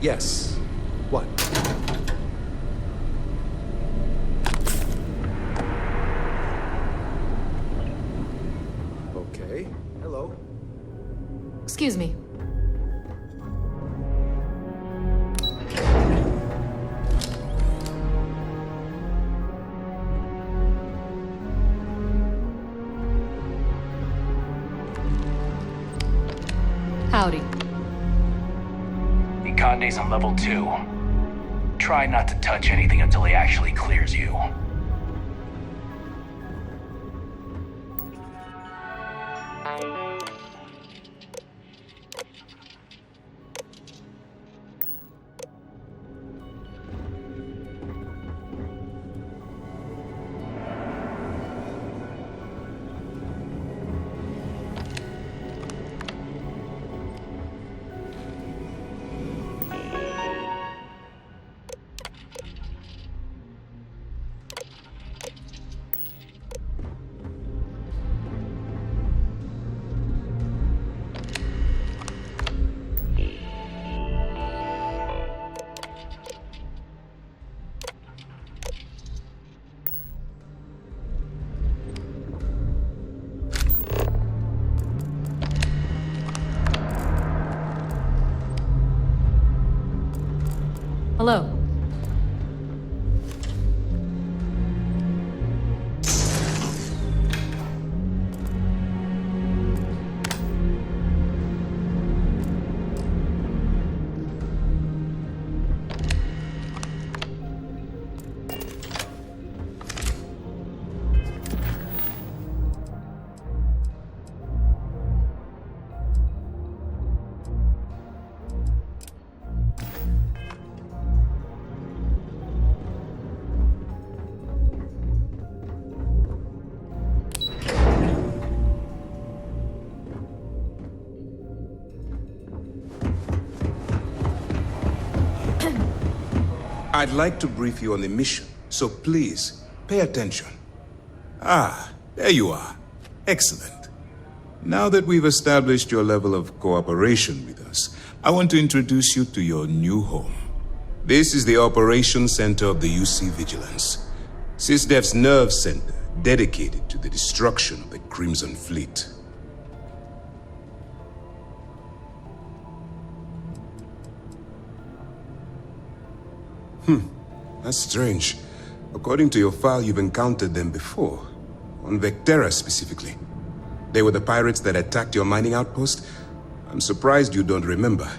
Yes. What? Okay. Hello. Excuse me. Howdy. Conde's on level 2. Try not to touch anything until he actually clears you. Hello. I'd like to brief you on the mission, so please, pay attention. Ah, there you are. Excellent. Now that we've established your level of cooperation with us, I want to introduce you to your new home. This is the Operations Center of the UC Vigilance, SysDef's nerve center dedicated to the destruction of the Crimson Fleet. That's strange. According to your file, you've encountered them before. On Vectera specifically. They were the pirates that attacked your mining outpost? I'm surprised you don't remember.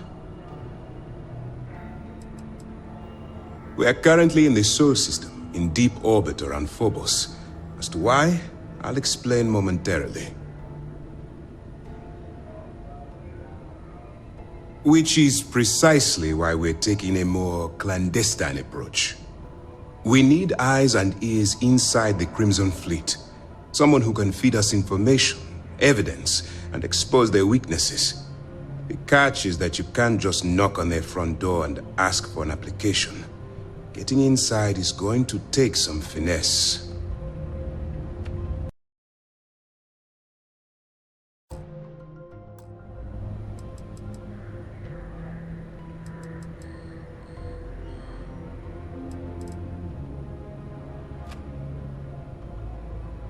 We are currently in the Sol system, in deep orbit around Phobos. As to why, I'll explain momentarily. Which is precisely why we're taking a more clandestine approach. We need eyes and ears inside the Crimson Fleet. Someone who can feed us information, evidence, and expose their weaknesses. The catch is that you can't just knock on their front door and ask for an application. Getting inside is going to take some finesse.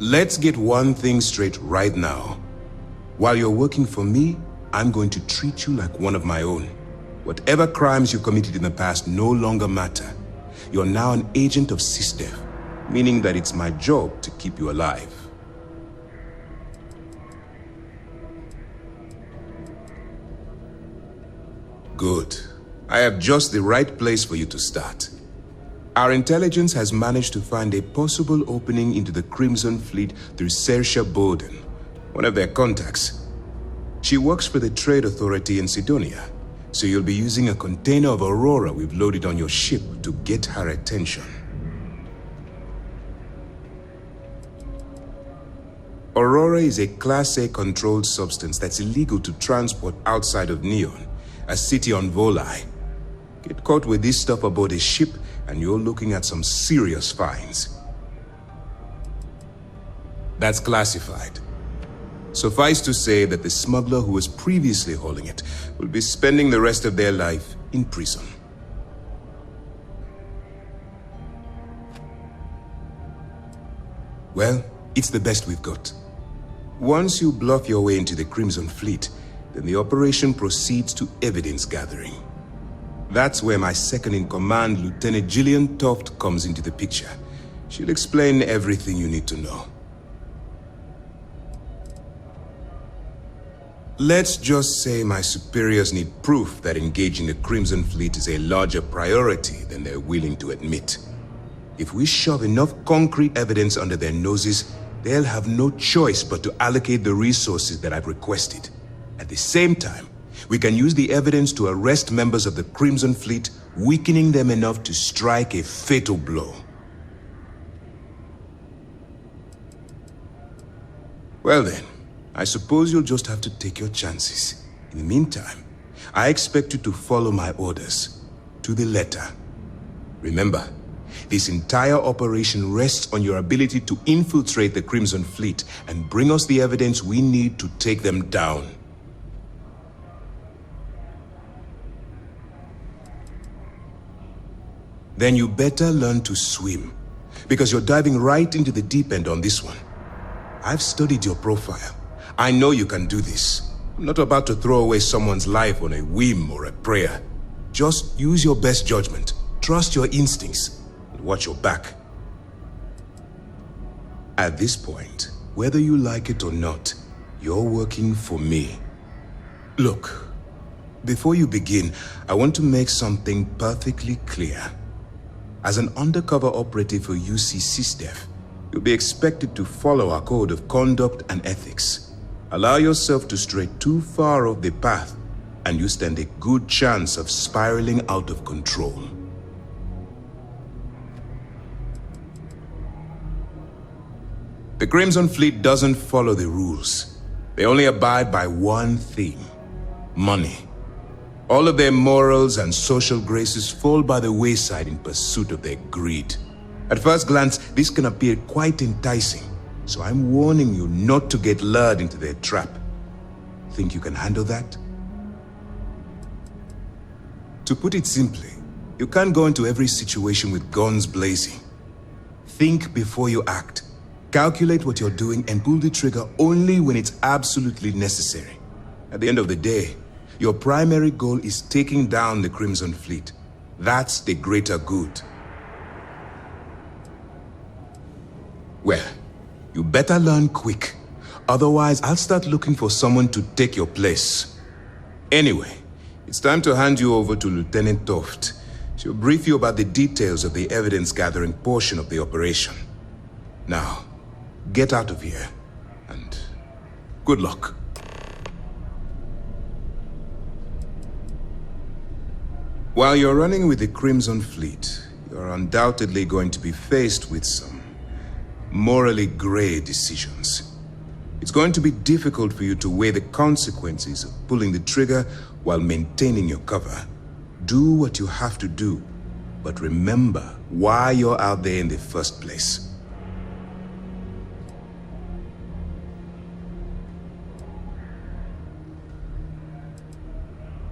Let's get one thing straight right now. While you're working for me, I'm going to treat you like one of my own. Whatever crimes you committed in the past no longer matter. You're now an agent of SysDef, meaning that it's my job to keep you alive. Good. I have just the right place for you to start. Our intelligence has managed to find a possible opening into the Crimson Fleet through Saoirse Bowden, one of their contacts. She works for the Trade Authority in Sidonia, so you'll be using a container of Aurora we've loaded on your ship to get her attention. Aurora is a Class A controlled substance that's illegal to transport outside of Neon, a city on Volai. Get caught with this stuff aboard a ship, and you're looking at some serious fines. That's classified. Suffice to say that the smuggler who was previously hauling it will be spending the rest of their life in prison. Well, it's the best we've got. Once you bluff your way into the Crimson Fleet, then the operation proceeds to evidence gathering. That's where my second-in-command, Lieutenant Gillian Toft, comes into the picture. She'll explain everything you need to know. Let's just say my superiors need proof that engaging the Crimson Fleet is a larger priority than they're willing to admit. If we shove enough concrete evidence under their noses, they'll have no choice but to allocate the resources that I've requested. At the same time, we can use the evidence to arrest members of the Crimson Fleet, weakening them enough to strike a fatal blow. Well then, I suppose you'll just have to take your chances. In the meantime, I expect you to follow my orders, to the letter. Remember, this entire operation rests on your ability to infiltrate the Crimson Fleet and bring us the evidence we need to take them down. Then you better learn to swim, because you're diving right into the deep end on this one. I've studied your profile. I know you can do this. I'm not about to throw away someone's life on a whim or a prayer. Just use your best judgment, trust your instincts, and watch your back. At this point, whether you like it or not, you're working for me. Look, before you begin, I want to make something perfectly clear. As an undercover operative for UC SysDef, you'll be expected to follow our code of conduct and ethics. Allow yourself to stray too far off the path, and you stand a good chance of spiraling out of control. The Crimson Fleet doesn't follow the rules. They only abide by one thing: money. All of their morals and social graces fall by the wayside in pursuit of their greed. At first glance, this can appear quite enticing, so I'm warning you not to get lured into their trap. Think you can handle that? To put it simply, you can't go into every situation with guns blazing. Think before you act. Calculate what you're doing and pull the trigger only when it's absolutely necessary. At the end of the day, your primary goal is taking down the Crimson Fleet. That's the greater good. Well, you better learn quick. Otherwise, I'll start looking for someone to take your place. Anyway, it's time to hand you over to Lieutenant Toft. She'll brief you about the details of the evidence-gathering portion of the operation. Now, get out of here, and good luck. While you're running with the Crimson Fleet, you're undoubtedly going to be faced with some morally gray decisions. It's going to be difficult for you to weigh the consequences of pulling the trigger while maintaining your cover. Do what you have to do, but remember why you're out there in the first place.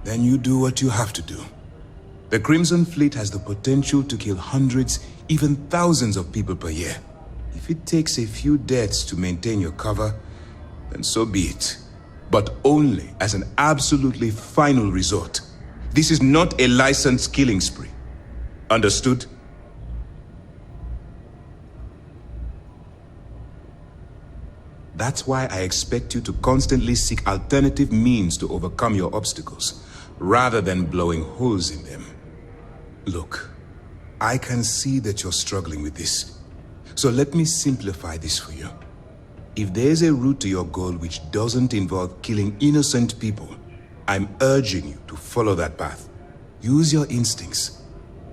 Then you do what you have to do. The Crimson Fleet has the potential to kill hundreds, even thousands of people per year. If it takes a few deaths to maintain your cover, then so be it. But only as an absolutely final resort. This is not a licensed killing spree. Understood? That's why I expect you to constantly seek alternative means to overcome your obstacles, rather than blowing holes in them. Look, I can see that you're struggling with this. So let me simplify this for you. If there's a route to your goal which doesn't involve killing innocent people, I'm urging you to follow that path. Use your instincts.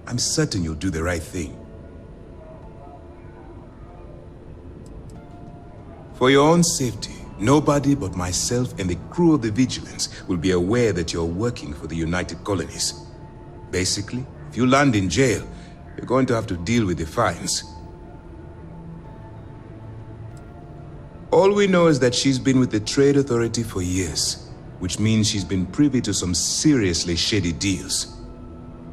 I'm certain you'll do the right thing. For your own safety, nobody but myself and the crew of the Vigilance will be aware that you're working for the United Colonies. Basically, if you land in jail, you're going to have to deal with the fines. All we know is that she's been with the Trade Authority for years, which means she's been privy to some seriously shady deals.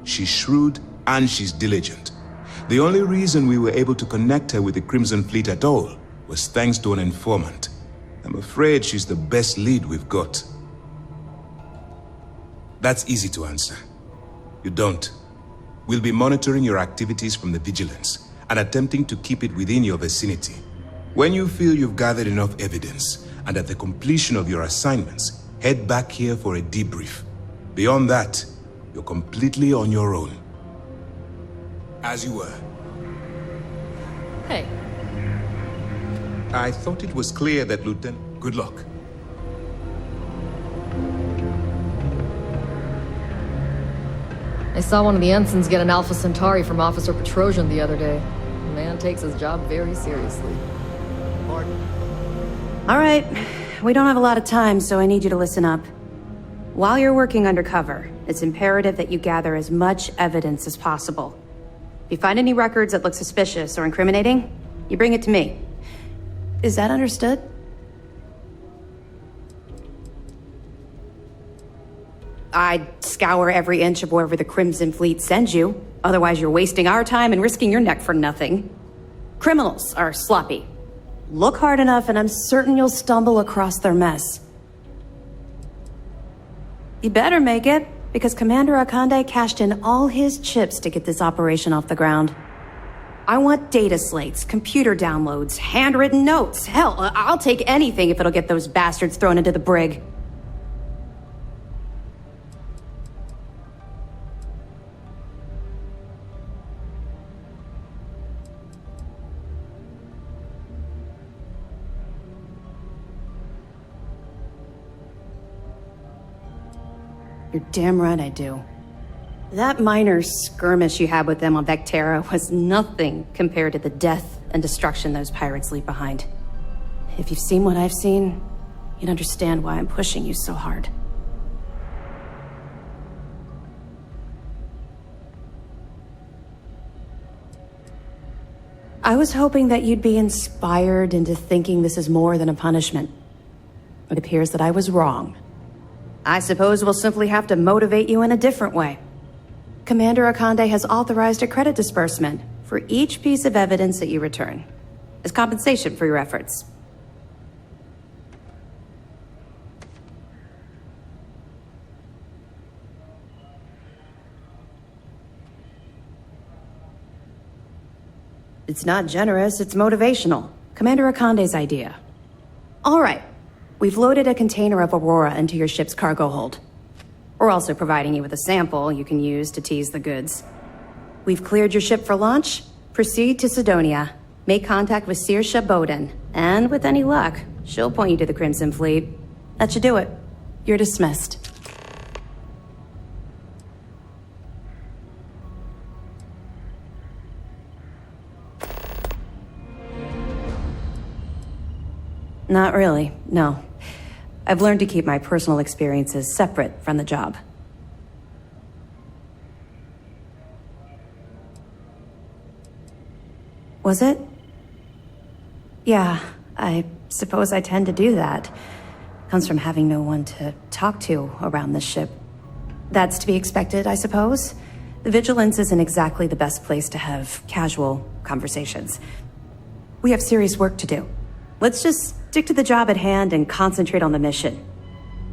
She's shrewd and she's diligent. The only reason we were able to connect her with the Crimson Fleet at all was thanks to an informant. I'm afraid she's the best lead we've got. That's easy to answer. You don't. We'll be monitoring your activities from the Vigilance and attempting to keep it within your vicinity. When you feel you've gathered enough evidence, and at the completion of your assignments, head back here for a debrief. Beyond that, you're completely on your own. As you were. Hey, I thought it was clear that Lieutenant... Good luck. I saw one of the ensigns get an Alpha Centauri from Officer Petrosian the other day. The man takes his job very seriously. Pardon? All right, we don't have a lot of time, so I need you to listen up. While you're working undercover, it's imperative that you gather as much evidence as possible. If you find any records that look suspicious or incriminating, you bring it to me. Is that understood? I'd scour every inch of wherever the Crimson Fleet sends you. Otherwise, you're wasting our time and risking your neck for nothing. Criminals are sloppy. Look hard enough and I'm certain you'll stumble across their mess. You better make it, because Commander Akande cashed in all his chips to get this operation off the ground. I want data slates, computer downloads, handwritten notes. Hell, I'll take anything if it'll get those bastards thrown into the brig. You're damn right I do. That minor skirmish you had with them on Vectera was nothing compared to the death and destruction those pirates leave behind. If you've seen what I've seen, you'd understand why I'm pushing you so hard. I was hoping that you'd be inspired into thinking this is more than a punishment. It appears that I was wrong. I suppose we'll simply have to motivate you in a different way. Commander Akande has authorized a credit disbursement for each piece of evidence that you return, as compensation for your efforts. It's not generous, it's motivational. Commander Akande's idea. All right. We've loaded a container of Aurora into your ship's cargo hold. We're also providing you with a sample you can use to tease the goods. We've cleared your ship for launch. Proceed to Sidonia. Make contact with Saoirse Bowden. And with any luck, she'll point you to the Crimson Fleet. That should do it. You're dismissed. Not really, no. I've learned to keep my personal experiences separate from the job. Was it? Yeah, I suppose I tend to do that. Comes from having no one to talk to around this ship. That's to be expected, I suppose. The Vigilance isn't exactly the best place to have casual conversations. We have serious work to do. Let's just stick to the job at hand and concentrate on the mission.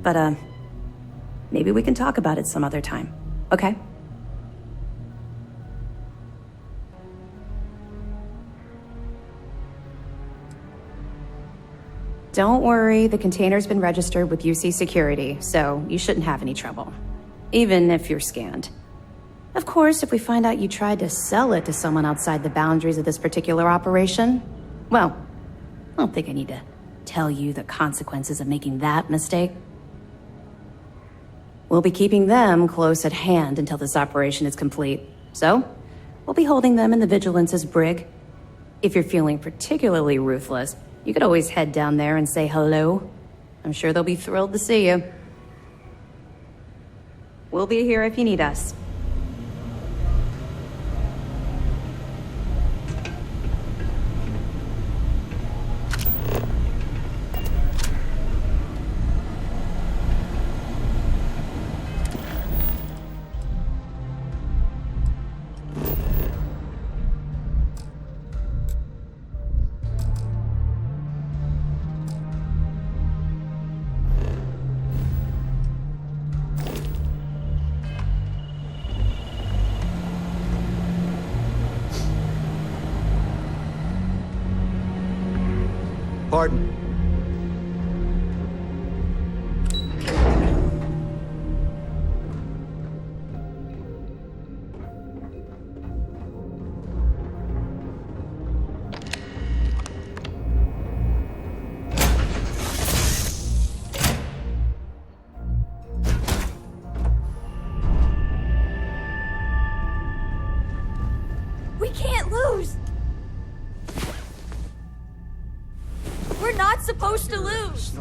But, maybe we can talk about it some other time, okay? Don't worry, the container's been registered with UC Security, so you shouldn't have any trouble. Even if you're scanned. Of course, if we find out you tried to sell it to someone outside the boundaries of this particular operation, well, I don't think I need to tell you the consequences of making that mistake. We'll be keeping them close at hand until this operation is complete. So, we'll be holding them in the Vigilance's brig. If you're feeling particularly ruthless, you could always head down there and say hello. I'm sure they'll be thrilled to see you. We'll be here if you need us. supposed to lose?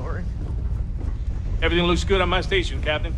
Everything looks good on my station, Captain.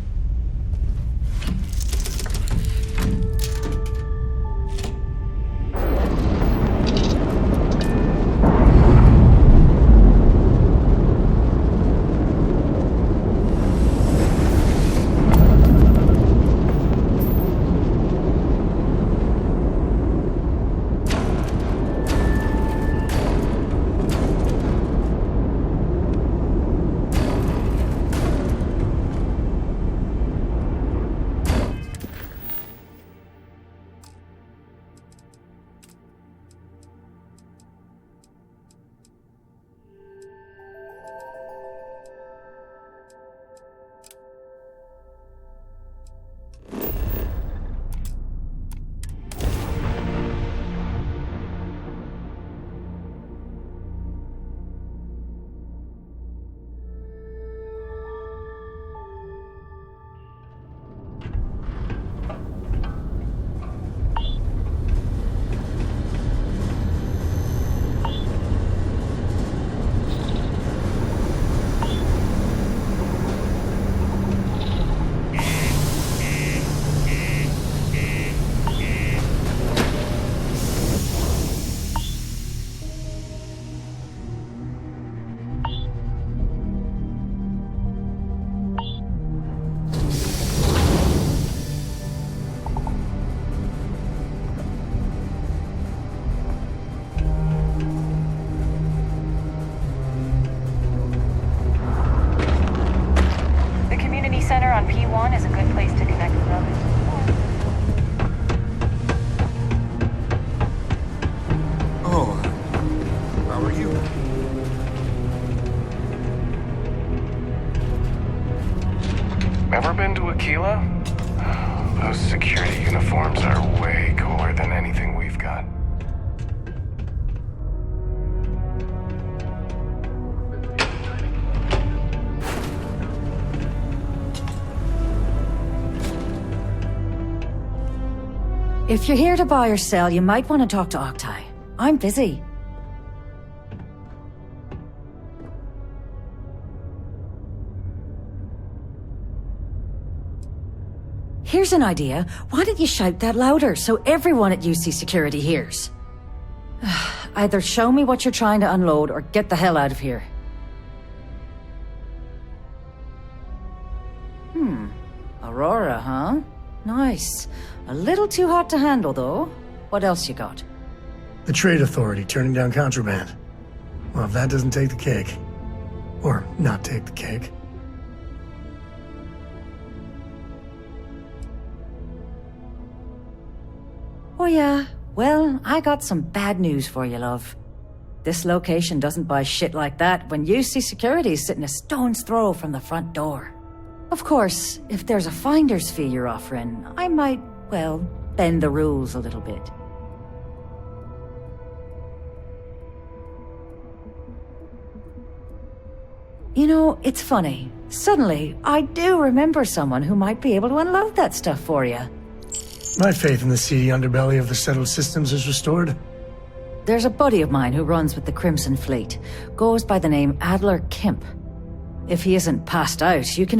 Center on P1 is a good place to connect with others. Oh, how are you? Ever been to Aquila? Those security uniforms are way cooler than anything we've got. If you're here to buy or sell, you might want to talk to Octai. I'm busy. Here's an idea. Why don't you shout that louder so everyone at UC Security hears? Either show me what you're trying to unload or get the hell out of here. Aurora, huh? Nice. A little too hot to handle, though. What else you got? The Trade Authority turning down contraband. Well, if that doesn't take the cake. Or not take the cake. Oh yeah? Well, I got some bad news for you, love. This location doesn't buy shit like that when UC Security is sitting a stone's throw from the front door. Of course, if there's a finder's fee you're offering, I might, well, bend the rules a little bit. You know, it's funny. Suddenly, I do remember someone who might be able to unload that stuff for you. My faith in the seedy underbelly of the settled systems is restored. There's a buddy of mine who runs with the Crimson Fleet. Goes by the name Adler Kemp. If he isn't passed out, you can find